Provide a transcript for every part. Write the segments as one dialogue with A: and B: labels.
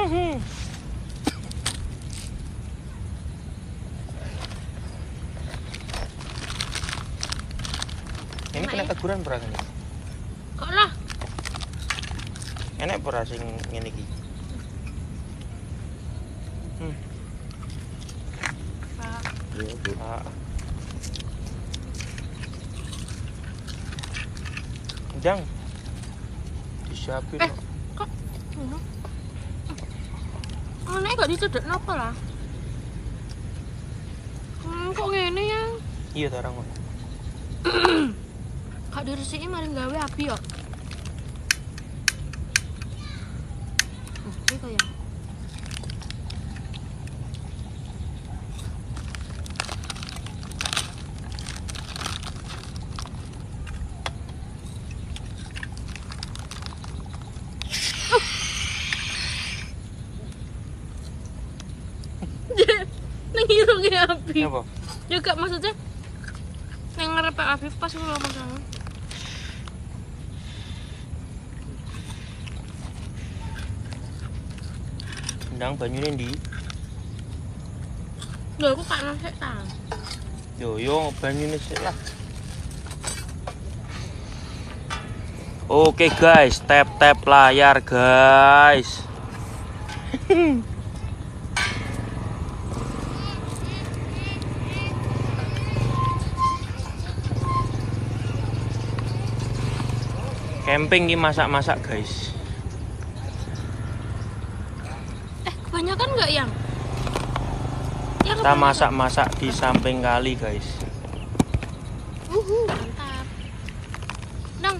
A: Ini kena teguran pura kan?
B: Kok lah?
A: Enak pura sing ngene iki.
B: Pak.
C: Iya, Bu.
A: Jang. Disiapin.
B: Kok ngono? Aneh gak dicedek napa lah? Kok ngene ya?
A: Iya ta orang.
B: Kak diresiki maring gawe api kok. Iki kaya. Nang irunge api.
A: Apa?
B: Ya gak maksudnya nang ngarepe api pas ngono masalah.
A: Ndang banyune ndi?
B: Lho aku kan sik ta.
A: Yo banyune sik lah. Oke guys, tap layar guys. Camping ini masak-masak guys.
B: Kebanyakan enggak yang?
A: Kita masak-masak di samping kali guys.
B: Mantap. Dang.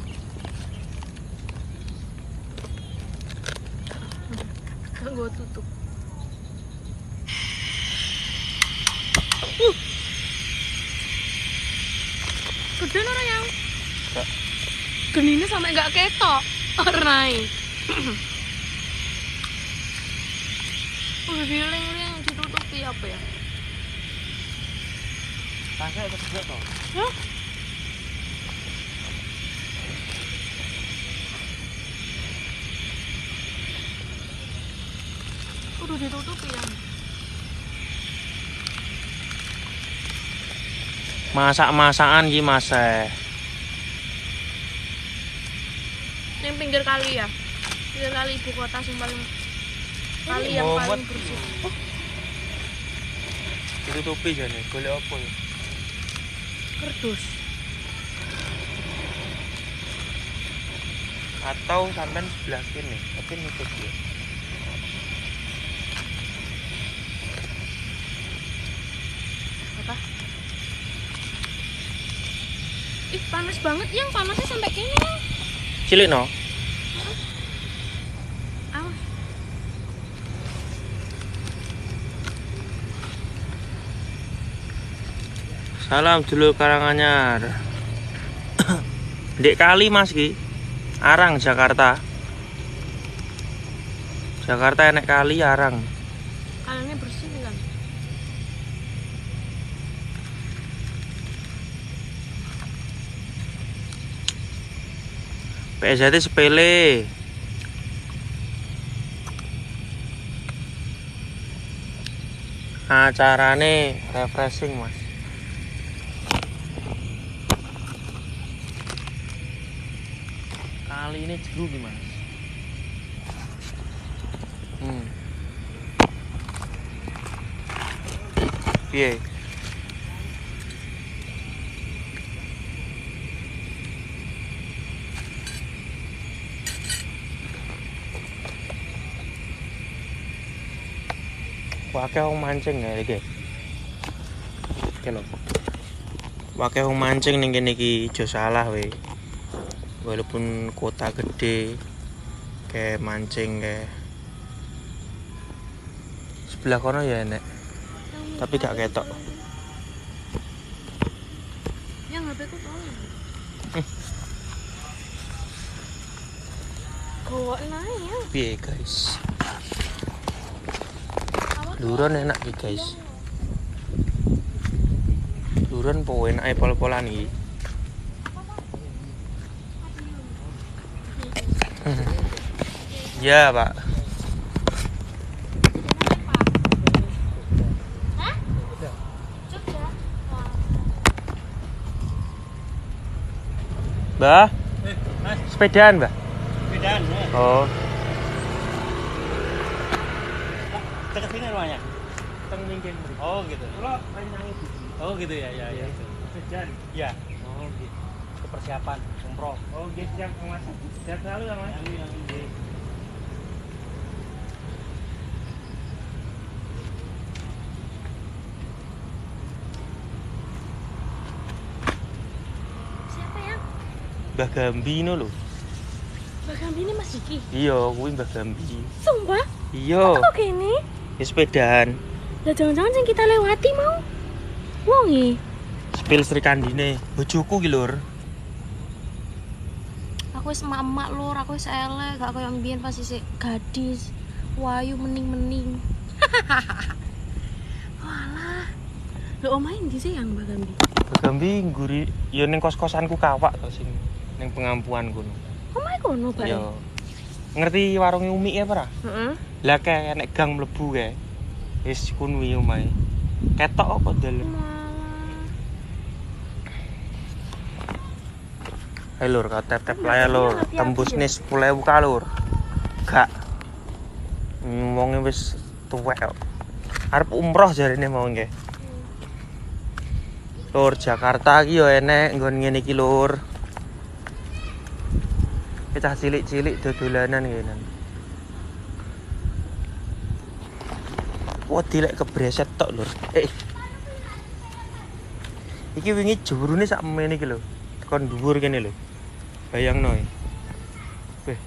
B: Kan gua tutup. Gede ora yang?
A: Enggak.
B: Genine sampai enggak ketok. Ornai. Udah diling-ling ditutupi apa ya?
A: Pasnya kecil toh.
B: Hah? Udah ditutupi ya?
A: Masak-masakan ki Mas.
B: Yang pinggir kali ya? Pinggir kali ibu kota yang paling kali yang paling bersih.
A: Ditutupi jane, golek apa ya?
B: Kerdus.
A: Atau sampean sebelah kene, tapi nutup ya.
B: Apa? Ih, panas banget yang panasnya sampai kene ya.
A: Cilik no.
B: Awas.
A: Salam dulu Karanganyar. Dek kali Mas ki. Arang Jakarta. Jakarta enek kali arang.
B: Kaliannya bersih kan?
A: PSJT sepele. Acarane refreshing Mas. Kali ini jeru gimana? Piye? Wakil wong mancing ya iki. Oke lho. Wakil wong mancing ning kene iki aja salah we. Walaupun kota gede kayak mancing kayak sebelah kono ya enek. Tapi gak ketok.
B: Yang HP ku soalnya. Kok naik ya?
A: Piye guys? Luron enak iki guys. Luron po enak pol-polan iki. Ya Pak. Mbah,
C: Mas,
A: sepedaan, Mbah.
C: bedaan ya.
A: Oh,
C: Dekat sini rumahnya.
A: teng mingking.
C: Oh gitu.
A: Kula rencang iki.
C: Oh gitu ya, ya, ya.
A: Sepedaan.
C: Ya,
A: Oh, gitu.
C: ke persiapan umroh.
A: Oh, gitu siap, Mas. Sehat selalu ya, Mas.
C: Amin, amin.
B: Siapa yang?
A: Mbah Gambi no lho.
B: Bahkan ini Mas Diki.
A: Iya, kuwi Mbah Gambi.
B: Sumpah?
A: Iya,
B: Kok gini?
A: ya sepedaan.
B: Lah jangan-jangan yang kita lewati mau wongi.
A: Spil Sri Kandine, bojoku ki lur.
B: Aku wis emak-emak lur, aku wis elek, gak koyo mbiyen pas isih gadis. Wayu mening-mening. Walah. Lho omahe ndi sih yang Mbak Gambi?
A: Mbah Gambi ngguri ya ning kos-kosanku kawak to sing ning pengampuan kono.
B: Omahe kono, Pak.
A: Ya. Ngerti warung Umi ya ora?
B: Heeh.
A: Lah kayak nek gang mlebu kae. Wis kuwi omahe. Ketok kok dalan. Hai lur, kau tap-tap layar lur. Tembus nih 10.000 ka lur. Gak. Wonge wis tuwek kok. Arep umroh jarine mau nggih. Lur, Jakarta iki yo enek nggon ngene iki lur. Kita cilik-cilik dodolanan ngene. Wah, dilek kebreset tok lur. Iki wingi jurune sak mene iki lho. Tekan dhuwur kene lho. Bayangno. Weh.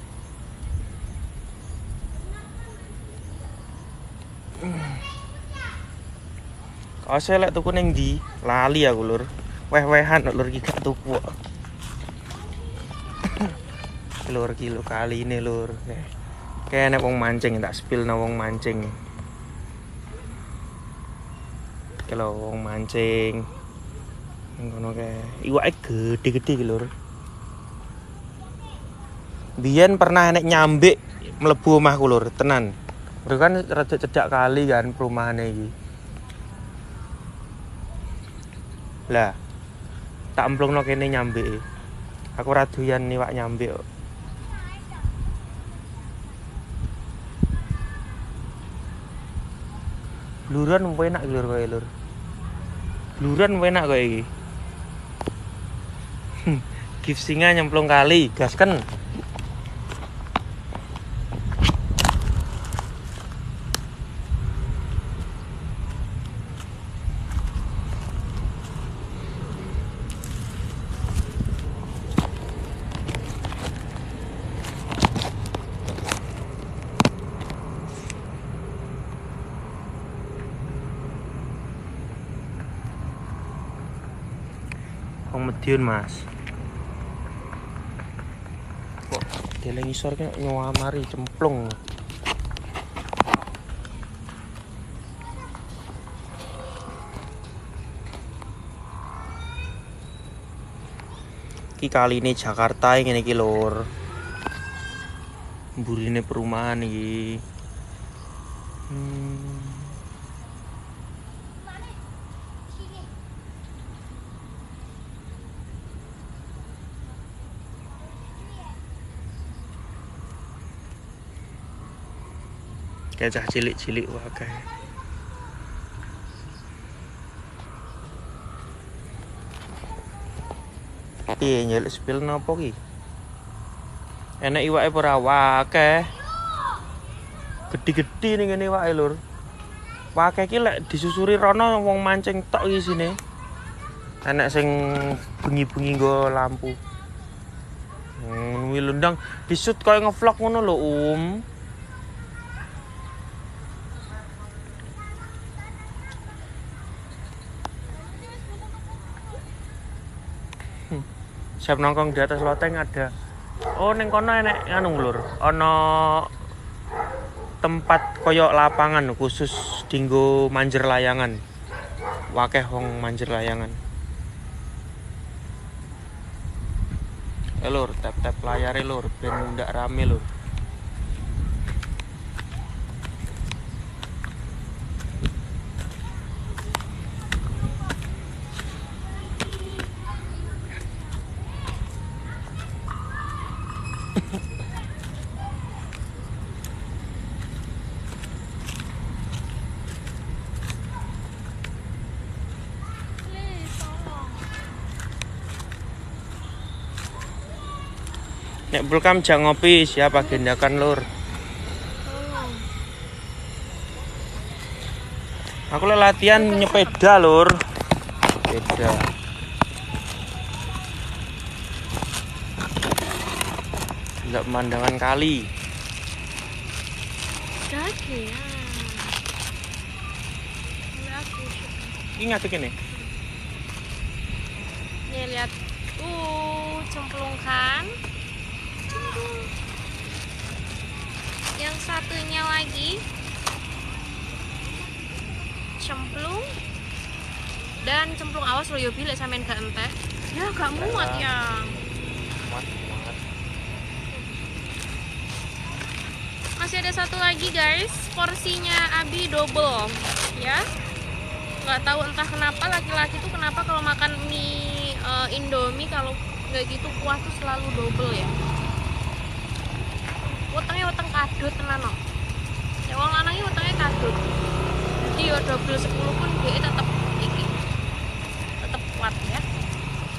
A: Kose lek tuku ning ndi? Lali aku lur. Weh-wehan lur iki gak tuku kok. Lur kilo kali ini lur. Kayak nek wong mancing tak spilno wong mancing. Kalau wong mancing ngono kae. Iwake gede-gede iki lur. Biyen pernah enek nyambik mlebu omahku lur, tenan. Mergo kan rada cedhak kali kan perumahane iki. Lah, tak emplungno kene nyambike. Aku ora doyan niwak nyambik kok. Luran enak lur kowe lur. Luran enak kowe iki. Gift singa nyemplung kali, gasken. Wong Madiun Mas. Kok deleng isor ki nyuamari cemplung. Ki kali ini Jakarta ngene iki lur. Mburine perumahan iki. Kayak cah cilik-cilik wae. Piye nyeluk spill nopo ki? Enek iwake ora wae. Gede-gede ning ngene wae lur. Wae ki lek disusuri rono wong mancing tok iki sine. Enek sing bengi-bengi nggo lampu. Kuwi lundang disut koyo ngevlog ngono lho, Siap nongkrong di atas loteng ada. Oh, ning kono enek anu lur. Ana tempat koyo lapangan khusus dinggo manjer layangan. Wakeh wong manjer layangan. Lur, tap-tap layare lur, ben ndak rame lur. Nek Bulkam jak ngopi, siap agendakan lur.
B: Tolong.
A: Aku latihan nyepeda lur. Sepeda. Lihat pemandangan kali.
B: Dake ya. Ini aku.
A: Ini ngadeg ini.
B: Nih lihat. Cemplung kan. Cemplung. Yang satunya lagi. Cemplung. Dan cemplung awas lo yo bilek sampean gak entek. Ya gak muat yang.
A: Muat.
B: Masih ada satu lagi guys, porsinya Abi double ya. Nggak tahu entah kenapa laki-laki tuh kenapa kalau makan mie Indomie kalau nggak gitu kuah tuh selalu double ya. Wetenge weteng kadut tenan no. Ya wong lanang iki wetenge kadut. Jadi yo double 10 pun dia tetap iki. Tetap kuat ya.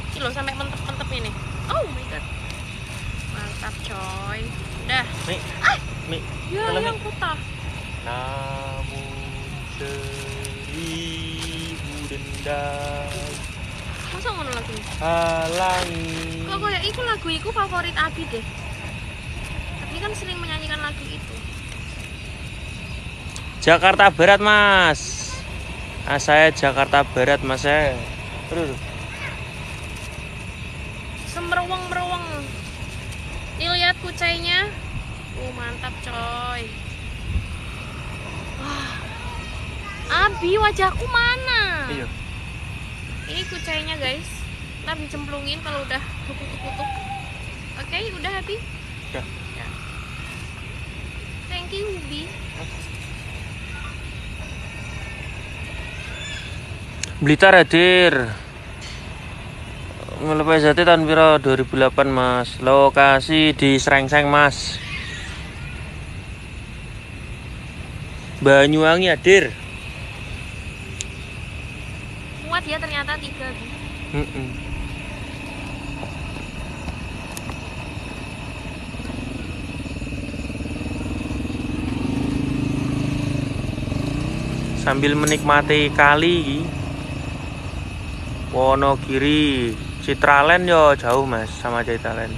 B: Iki loh sampai mentep-mentep ini. Oh my god. Mantap coy. Udah.
A: Mi.
B: Ya
A: Kalau
B: yang
A: Mi.
B: kota.
A: Namun seribu dendam
B: Masa ngono lagu ini?
A: halangi.
B: Kok kayak iku lagu iku favorit Abi deh. Abi kan sering menyanyikan lagu itu.
A: Jakarta Barat mas. Saya Jakarta Barat mas saya. Terus.
B: Semerweng-merweng. Nih lihat kucainya. Mantap coy. Wah. Abi wajahku mana?
A: Iya.
B: Ini kucainya guys. Ntar dicemplungin kalau udah kutuk-kutuk. Oke, udah Abi?
A: Udah.
B: Ya. Thank you Ubi.
A: Blitar hadir. Melepas jati tahun piro 2008 mas. Lokasi di Srengseng mas. Banyuwangi hadir.
B: Muat ya ternyata 3 Abi.
A: Sambil menikmati kali Wonogiri, Citraland yo jauh mas sama Citraland.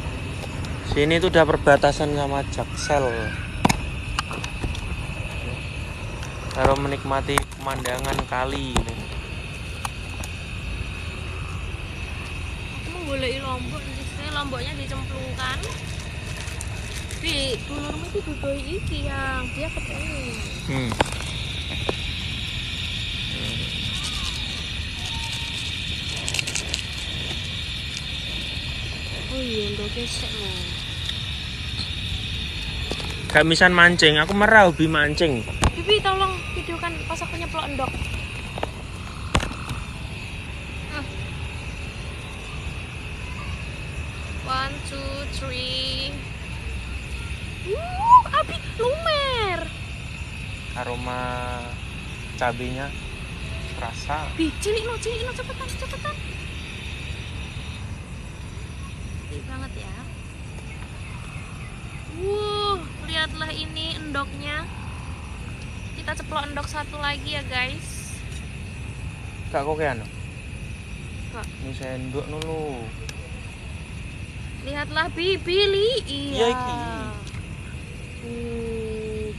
A: Sini tuh udah perbatasan sama Jaksel. Kalau menikmati pemandangan kali.
B: Aku goleki lombok, istilahnya lomboknya dicemplungkan. Bi, dulurmu itu dudoi iki yang dia ketemu. Oh iya, ndok gesek loh.
A: Gak misan mancing, aku merah hobi mancing.
B: Bibi tolong videokan pas aku nyeplok endok. One, two, three. Abi lumer.
A: Aroma cabenya terasa.
B: Bi, cilik no cepetan. Gede banget ya. Lihatlah ini endoknya. Kita ceplok endok satu lagi ya guys.
A: Gak kokean.
B: Kak,
A: Ini sendok dulu.
B: lihatlah Bibili.
A: Iya,
B: Iya.
A: iki.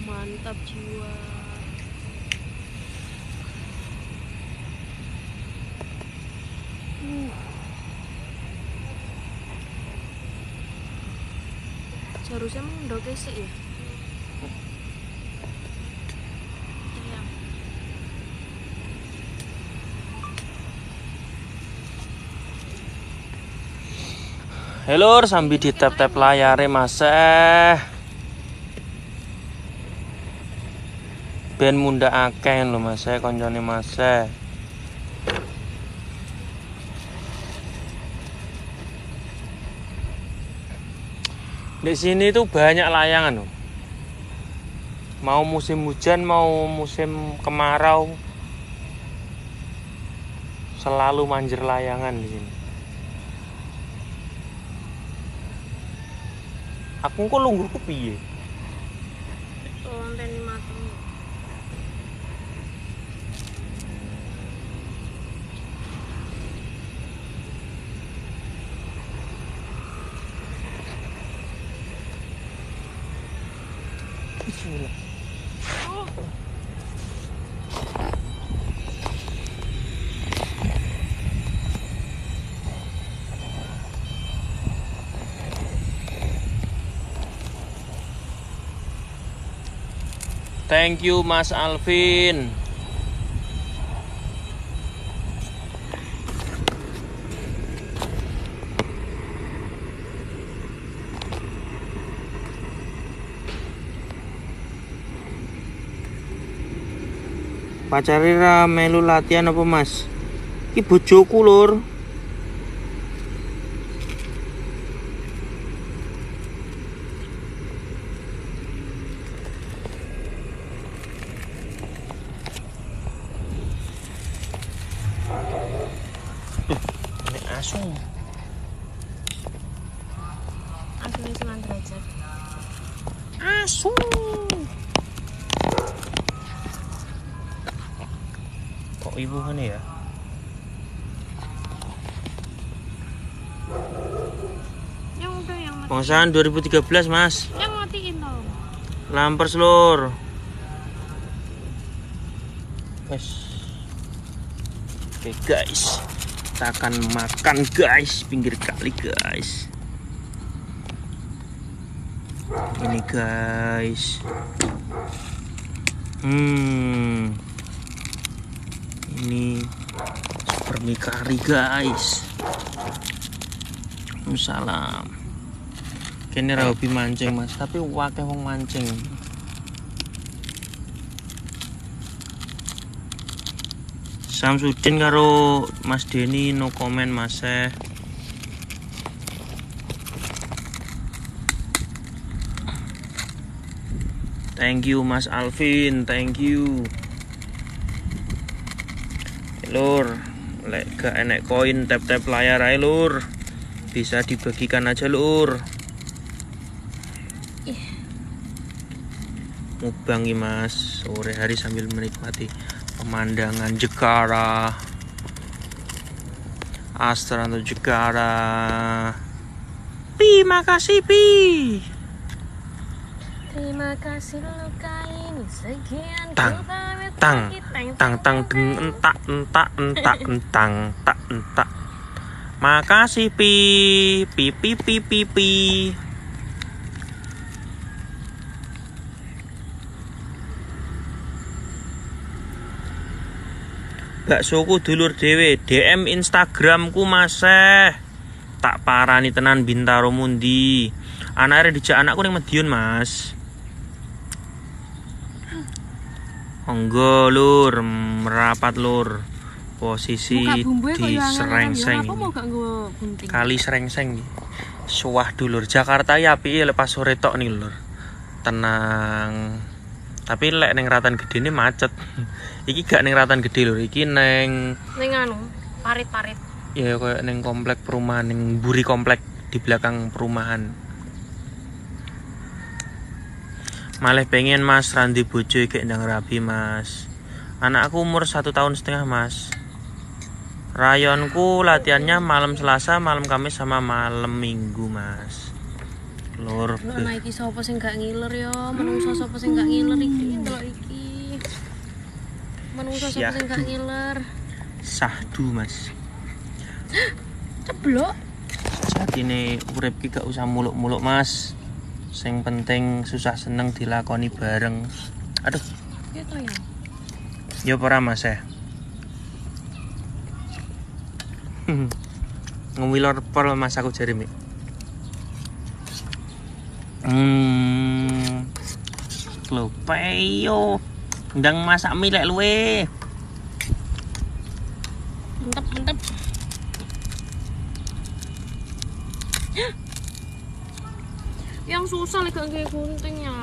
B: Mantap jiwa. Seharusnya emang udah gesek ya. Iya.
A: Halo, sambil di tap-tap layare mas. Ben munda akeh lho mas, koncone mas. Di sini tuh banyak layangan loh. Mau musim hujan, mau musim kemarau, selalu manjir layangan di sini. Aku kok lungguhku piye?
B: Lonteni mateng.
A: Bismillah.
B: Oh.
A: Thank you Mas Alvin. Pacare ra melu latihan apa Mas? Iki bojoku lur. Nek asu.
B: Asli 9 derajat.
A: Asu. Kok ibu kan ya?
B: Yang udah yang mati.
A: Pengsahan 2013 Mas.
B: Yang matiin dong.
A: Lampers lur. Wes. Oke guys. Kita akan makan guys, pinggir kali guys. Ini guys. Ini super mie kari guys. Salam. Kene ra hobi mancing Mas, tapi wakeh wong mancing. Samsudin karo Mas Denny no comment Mas. Thank you Mas Alvin, thank you. Lur, lek gak enek koin tap-tap layar ae lur. Bisa dibagikan aja lur. Mukbang Mas, sore hari sambil menikmati pemandangan Jekara. Astranto Jekara. Pi, makasih Pi.
B: Terima kasih lukain sekian
A: Tang, tang, tang, tang, deng, entak, entak, entak, entang, tak, entak. Makasih Pi, pi, pi, pi, pi, pi. Baksoku dulur dhewe, DM Instagramku Maseh. Tak parani tenan Bintaro mundi. Anake dijak anakku ning Medion Mas. Monggo lur, merapat lur. Posisi di Serengseng. Kali Serengseng. Suah dulur. Jakarta ya apike lepas sore tok nih lur. Tenang. Tapi lek ning Ratan Gede ini macet. Iki gak ning Ratan Gede lur, iki ning
B: anu, parit-parit.
A: Ya koyo ning komplek perumahan, ning Buri komplek di belakang perumahan. Malah pengen Mas Randi bojo iki ndang rabi Mas. Anakku umur 1,5 tahun Mas. Rayonku latihannya malam Selasa, malam Kamis sama malam Minggu Mas. Lur.
B: Lho iki sapa sing gak ngiler ya? Menungso sapa sing gak ngiler iki? Delok iki. Menungso sapa sing gak ngiler?
A: Sahdu Mas.
B: Ceblok.
A: Jatine urip ki gak usah muluk-muluk Mas. Sing penting susah seneng dilakoni bareng. Aduh.
B: Gitu ya.
A: Ya ora Mas Ngomilor pel Mas aku jare Mik. Lho peyo. Ndang masak mie lek luwe.
B: Mantep. Yang susah lagi gak kayak gunting ya.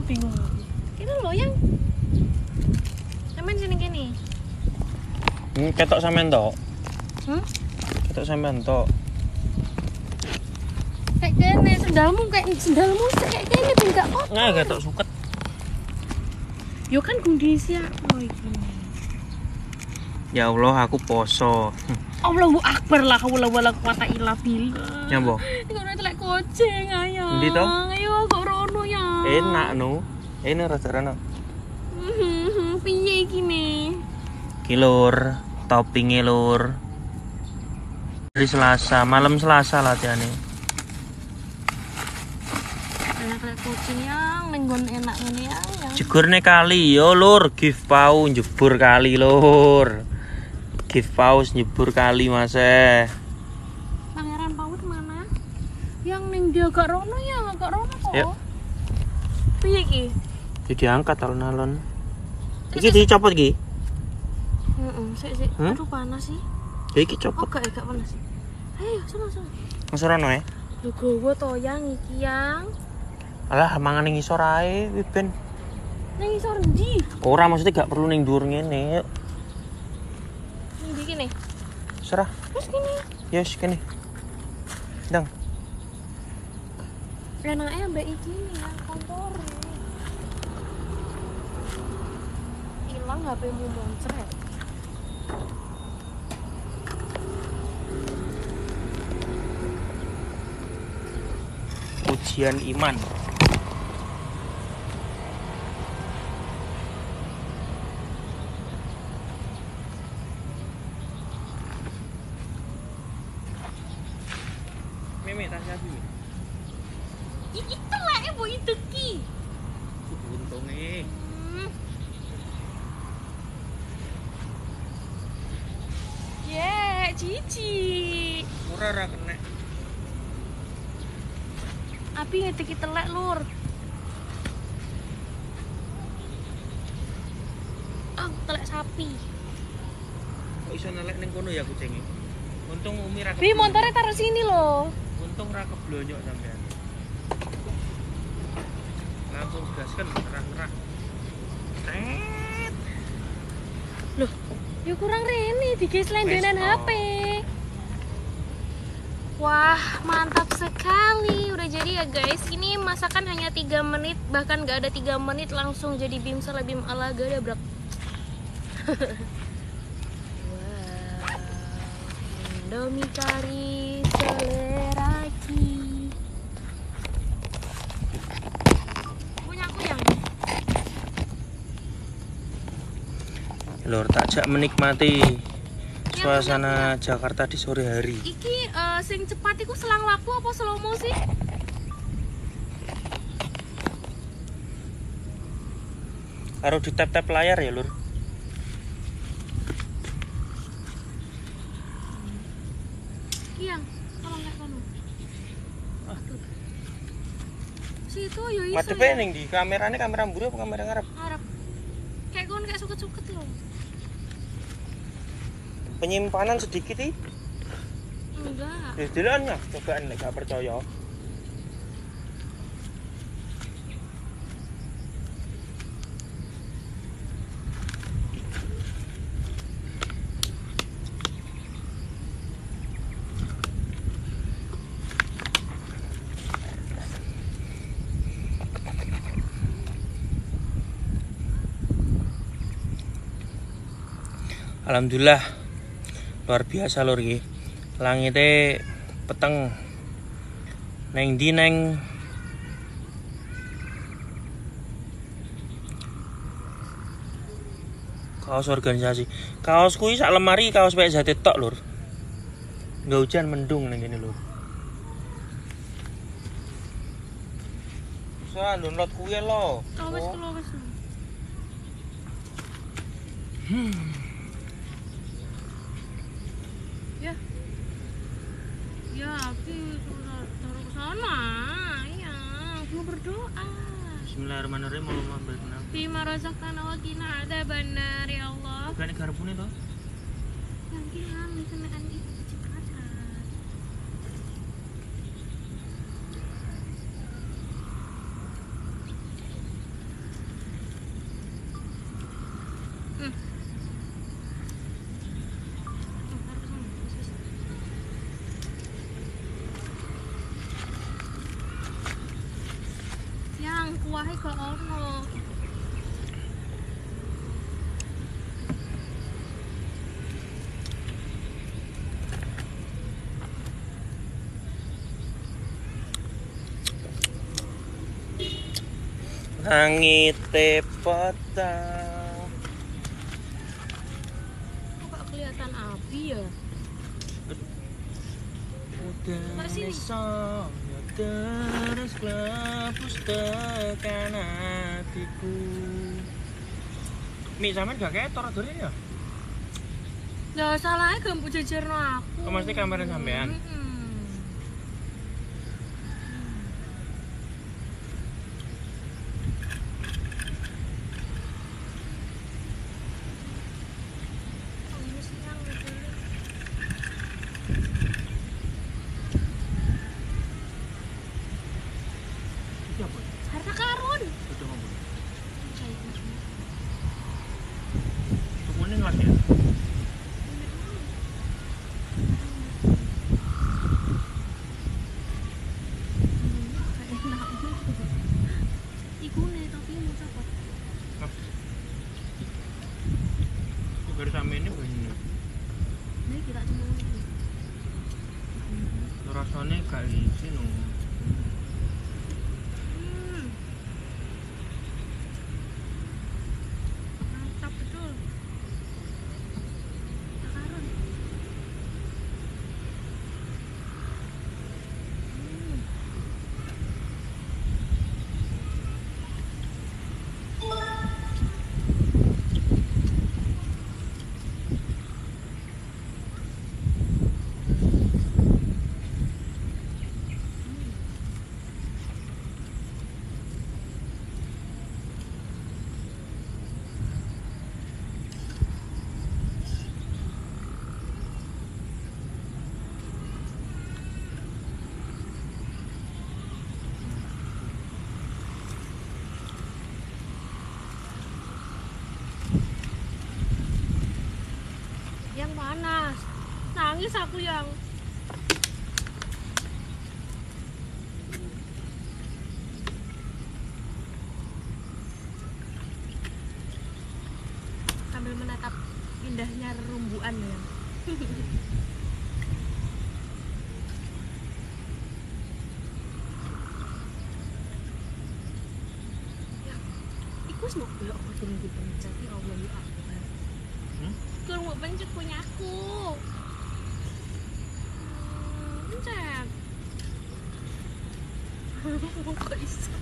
B: Bingung. Ini loh yang sampean sini gini.
A: Ketok sampean tok. ketok sampean tok.
B: Kayak kene sendalmu kayak kene ben gak kotor.
A: Nah, ketok suket.
B: Yo kan kondisi oh iki.
A: Ya Allah, aku poso.
B: Allahu Akbar lah wala quwata illa billah.
A: Ya, Mbok.
B: Iki ora telek kucing ayo.
A: Endi to?
B: Ayo kok rono ya.
A: Enak nu. Ini rasa rono.
B: Piye iki ne?
A: Ki lur, toppinge lur. Hari Selasa, malam Selasa latihannya.
B: Enak lek kucing yang ning nggon enak ngene ya.
A: Jegurne kali yo lur, give pau njebur kali lur. Give paus njebur kali Mas.
B: Pangeran Paus mana? Yang ning dia agak rono ya, agak rono kok.
A: Yuk.
B: Piye iki?
A: Jadi angkat alon-alon. Iki dicopot iki.
B: Heeh, sik.
A: Hmm?
B: Aduh panas sih.
A: Ya iki copot.
B: Oh, gak panas. Ayo, sono.
A: Mas rono ya.
B: Lho gowo to yang iki yang.
A: Alah mangan ning isor ae ben.
B: Ning isor ndi?
A: Ora maksudnya gak perlu ning dhuwur ngene. Yuk,
B: Ning ndi kene?
A: serah.
B: Terus kene.
A: Yes, kene. Dang.
B: Enake ambek iki yang kompor. Hilang HP-mu moncret.
A: Ujian iman. Mimi tas abi.
B: Iki teleke mbok ideki.
A: Untunge.
B: Cici.
A: Ora kena.
B: Abi ngedeki telek lur. Telek sapi.
A: Kok iso nelek ning kono ya kucinge? Untung Umi ra
B: Bi montore taruh sini loh.
A: Untung ra keblonyok sampean. Langsung gaskan terang-terang.
B: Loh, ya kurang rene digas lendenan HP. Wah, mantap sekali. Udah jadi ya guys. Ini masakan hanya 3 menit, bahkan gak ada 3 menit langsung jadi bim salabim ala gadabrak. Wow, Indomie kari seleraki. Punyaku yang
A: Lur, takjak menikmati suasana Jakarta di sore hari.
B: iki sing cepat iku selang waktu apa slow mo sih?
A: Harus di tap-tap layar ya, Lur.
B: Iya, kalau nggak kono. Situ yo iso.
A: Madepe ning di kamerane kamera mburi apa kamera ngarep?
B: Arep. Kayak kon kayak suket-suket loh.
A: Penyimpanan sedikit nih.
B: Enggak.
A: Dedelannya cobaan nek gak percaya. Alhamdulillah luar biasa lur iki. Langite peteng. Neng ndi neng kaos organisasi. Kaos kuwi sak lemari kaos PSJT tok lur. Enggak hujan mendung neng kene lur. Soal download kuwi lho.
B: Wes kalau wes. Ya, aku taruh ke sana. Ya, mau berdoa.
A: Bismillahirrahmanirrahim. Allahumma barik
B: Bima razaqtana wa qina adzabannar ya Allah.
A: Bukan garpune to?
B: Yang kiam kenaan itu cepat. kuahnya gak ono.
A: Langite petang.
B: Kok gak kelihatan api ya? Mari sini.
A: Terus klepus tekan hatiku. Mi sampean gak ketor dore ya?
B: Lah salahnya gak jejerno aku.
A: Oh, mesti kamarnya sampean.
B: Harta karun.
A: Tumunin lagi ya?
B: Iku nih tapi mau copot.
A: Baru sampe ini begini.
B: Nih kita cuma
A: Rasanya gak isi no.
B: mantap betul. Harta karun. Yang panas. Nangis aku yang. Sambil menatap indahnya rerumbuan ya. Ya, iku semua belok aku tunggu pencet ya Allah ya Akbar. Kurang mau pencet punya aku. Pencet. Kok bisa?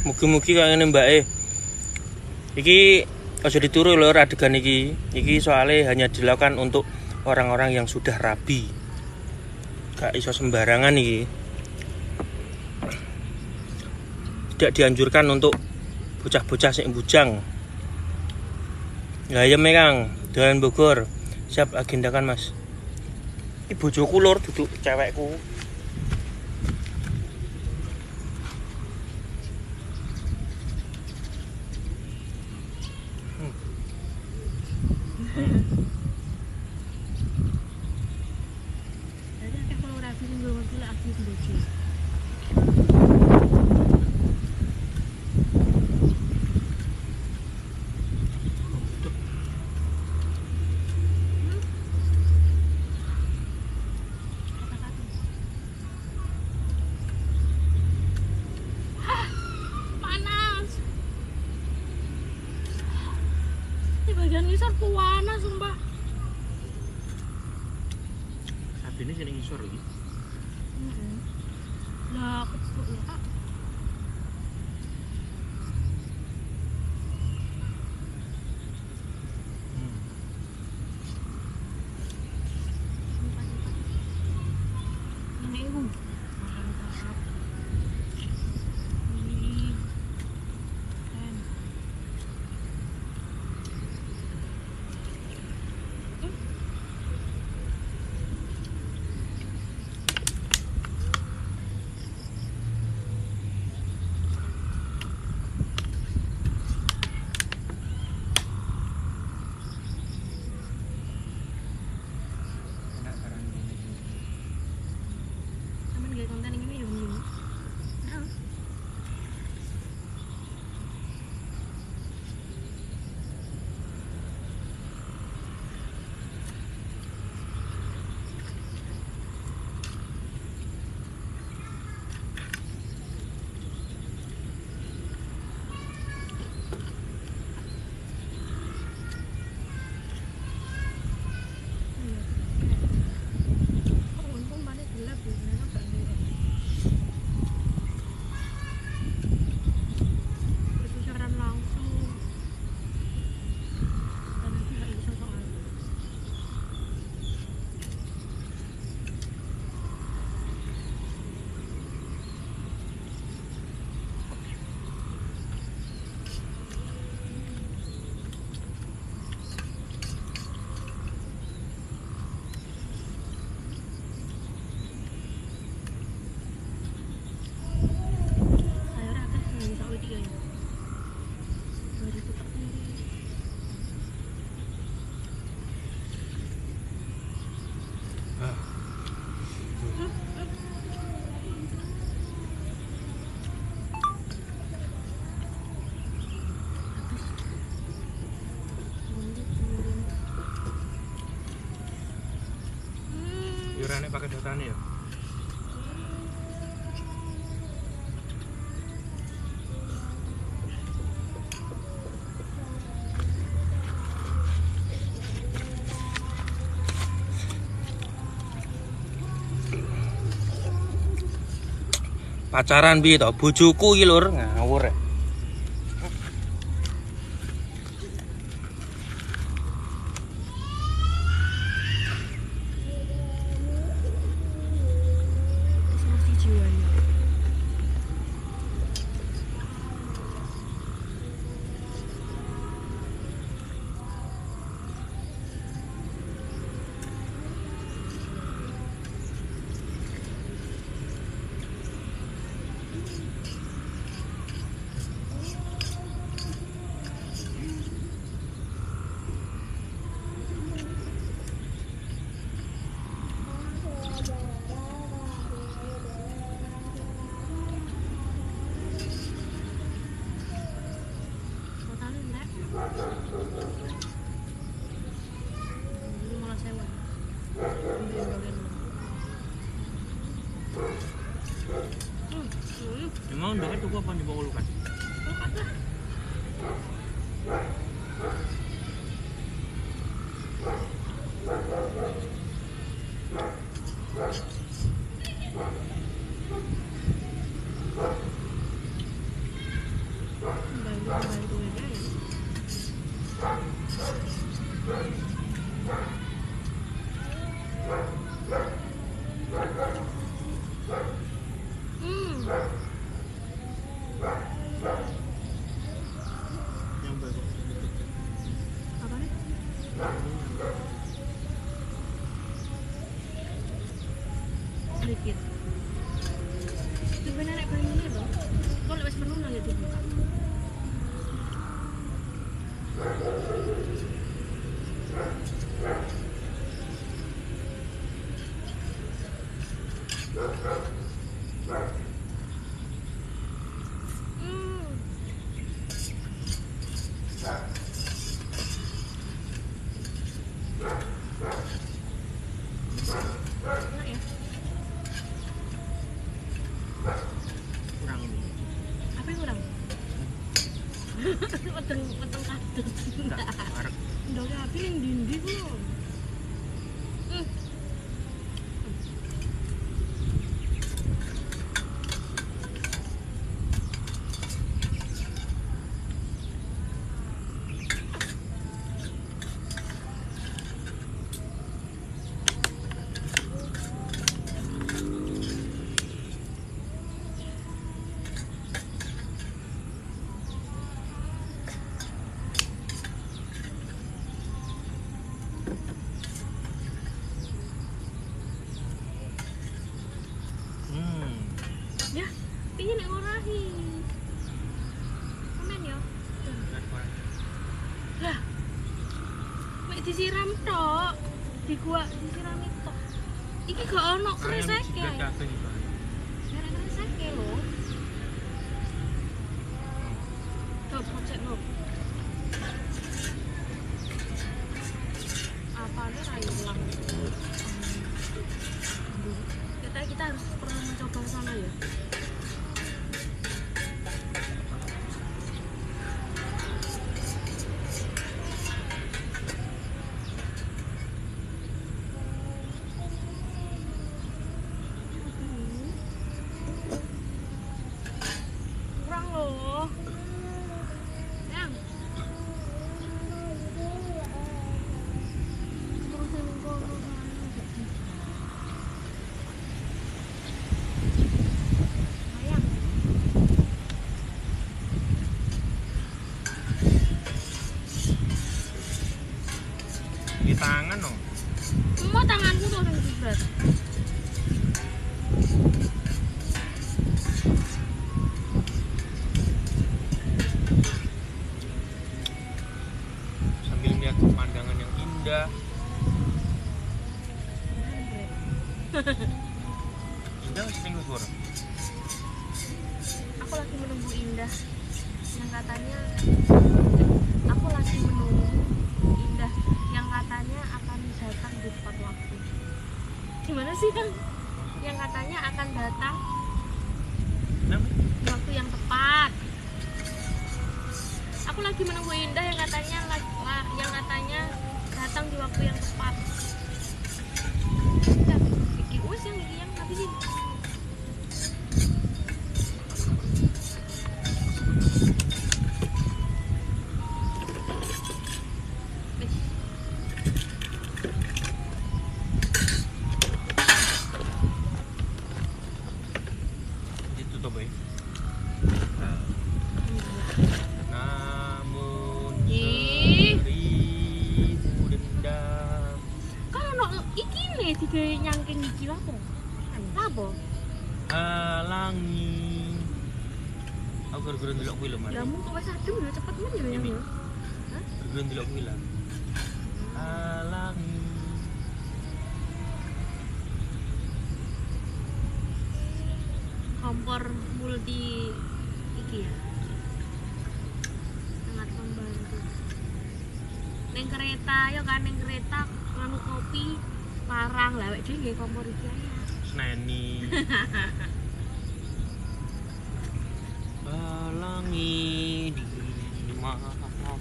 A: Mugi-mugi kaya ngene mbake. Iki aja dituru lho adegan iki. Iki soalnya hanya dilakukan untuk orang-orang yang sudah rabi. Gak iso sembarangan iki. Tidak dianjurkan untuk bocah-bocah sing bujang. Ya ayem Kang, dolan Bogor. Siap agendakan Mas. Iki bojoku lur duduk cewekku.
B: Jadi akeh kalau rabi sing nggo ngerti lek aku sendiri. Panas. Di bagian ngisor panas sumpah.
A: Saat ini sini ngisor iki.
B: Lah kepuk ya. Ini iku. Mantap. Ini. Keren.
A: pakai datanya ya. Pacaran bi to, bojoku iki lur ngawur ya. Emang udah itu apa di bawah lukan?
B: Sedikit. Sebenarnya nek bayi ini loh, kalau wis penuh ya dibuka. Enak ya?
A: Kurang ini.
B: Apa yang kurang? Weteng kadut.
A: Enggak, marek.
B: Ndok api ning ndi-ndi ku lho. Ya, piye nek ngorahi? Amen ya. Lah. Mek disiram tok. Di gua disirami tok. Iki gak ono kreseke. Nek kreseke lho. Coba cek lho. Apane ra ilang. Kita harus pernah mencoba sana ya. Kurang loh. Yang.
A: Di tangan dong.
B: Mau tanganku tuh yang jebret.
A: Sambil lihat pemandangan yang indah. Indah sering libur.
B: Aku lagi menunggu Indah yang katanya aku lagi menunggu Indah yang katanya akan datang di tepat waktu. Gimana sih Kang? aku lagi menunggu Indah yang katanya datang di waktu yang tepat. Udah, iki wis yang habisin.
A: Itu tuh boy. Namun
B: Ih.
A: seribu dendam.
B: Kalau no iki nih digawe nyangking iki apa? Apa?
A: Halangi. Aku gara-gara ndelok kuwi lho, Mas.
B: Lah mun kok wis adem ya cepet men ya.
A: Ini.
B: Ya. Hah?
A: Gara-gara ndelok kuwi lah. Halangi.
B: Kompor multi iki ya. Sangat membantu. Neng kereta ya kan neng kereta nganu kopi larang lah wek dhewe nggih kompor iki ae.
A: Seneni. Halangi di mana kau?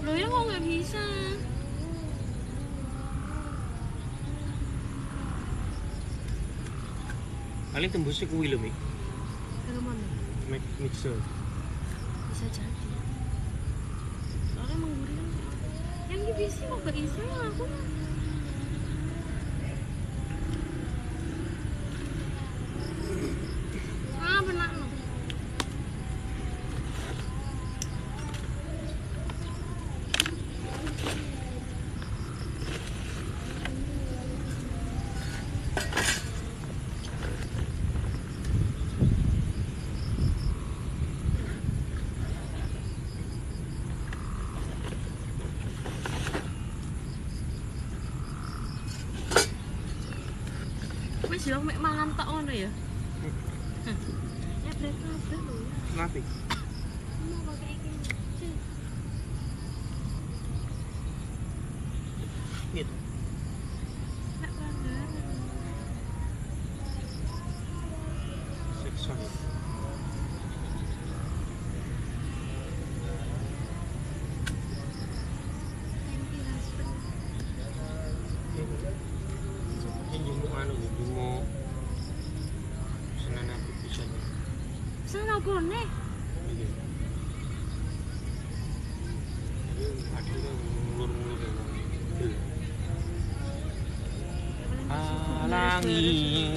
B: Loh ya kok nggak bisa?
A: Paling tembusnya kuwi lho, Mik.
B: Ke mana?
A: Mixer.
B: Bisa jadi. Soalnya menggurih kan. Yang ini bisa kok gak bisa ya aku. Ah benar no. Wis yo mek mangan tok ngono ya. Ya break kabeh lho ya.
A: Kenapa?
B: Mau pakai iki.
A: Gitu.
B: Mek pelanggaran.
A: Seksual.
B: Thank you husband.
A: Ini jumbo anu, jumbo senana pisan.
B: Pesan apa nih?
A: Iki. Ada ngulur-ngulur. Halangi.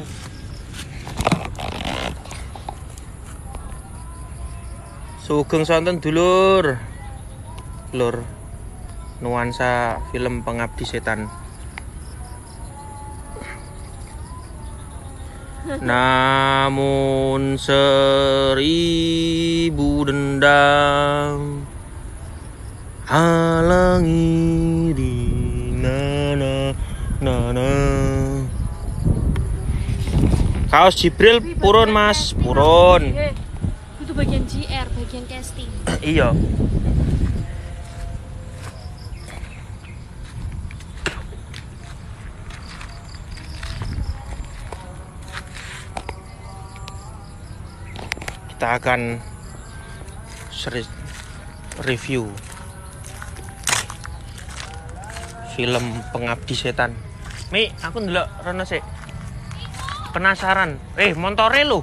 A: Sugeng sonten dulur. Lur. Nuansa film Pengabdi Setan. Namun seribu dendam halangi di nana nana. Kaos Jibril purun Mas, purun.
B: Itu bagian GR, bagian casting.
A: Iya. Kita akan review film Pengabdi Setan. Mi, aku ndelok rono sik. Penasaran. Montore lho.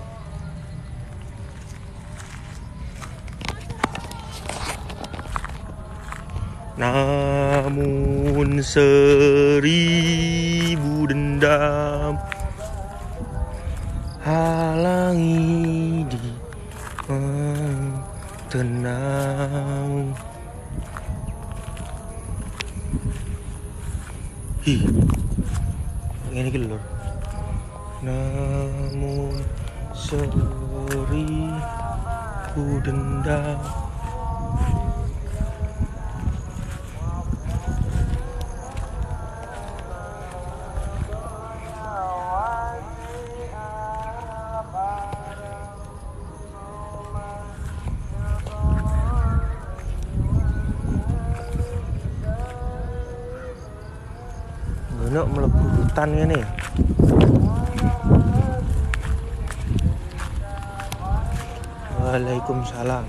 A: Namun seribu dendam halangi di tenang. Ih, ini iki lho. Namun seribu dendam Gunuk mlebu hutan ngene. Waalaikumsalam.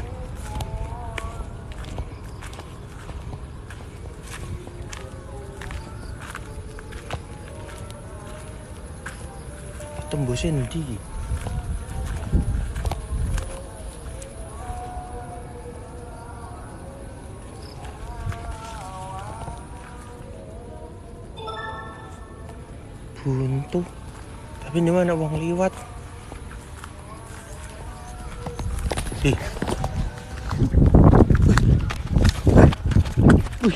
A: Tembusnya ndi iki? Buntu. Tapi ini mana wong liwat? Ih. Wih.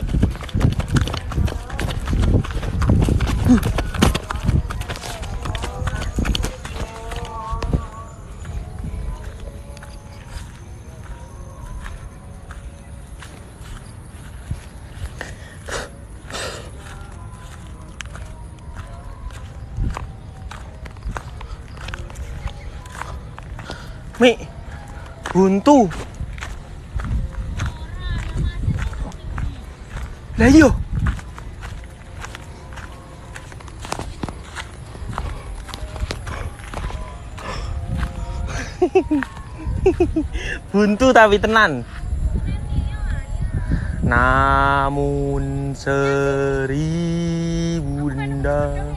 A: Mi, buntu. Lah iya. Buntu tapi tenan. Namun seribu dendam.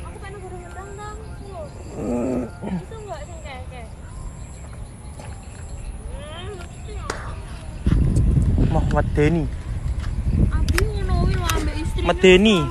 B: Aku pengen guru mendang-dang. Itu enggak sing kayak.
A: Mah medeni.
B: Abi ngono kuwi lho ambek istri.
A: Medeni.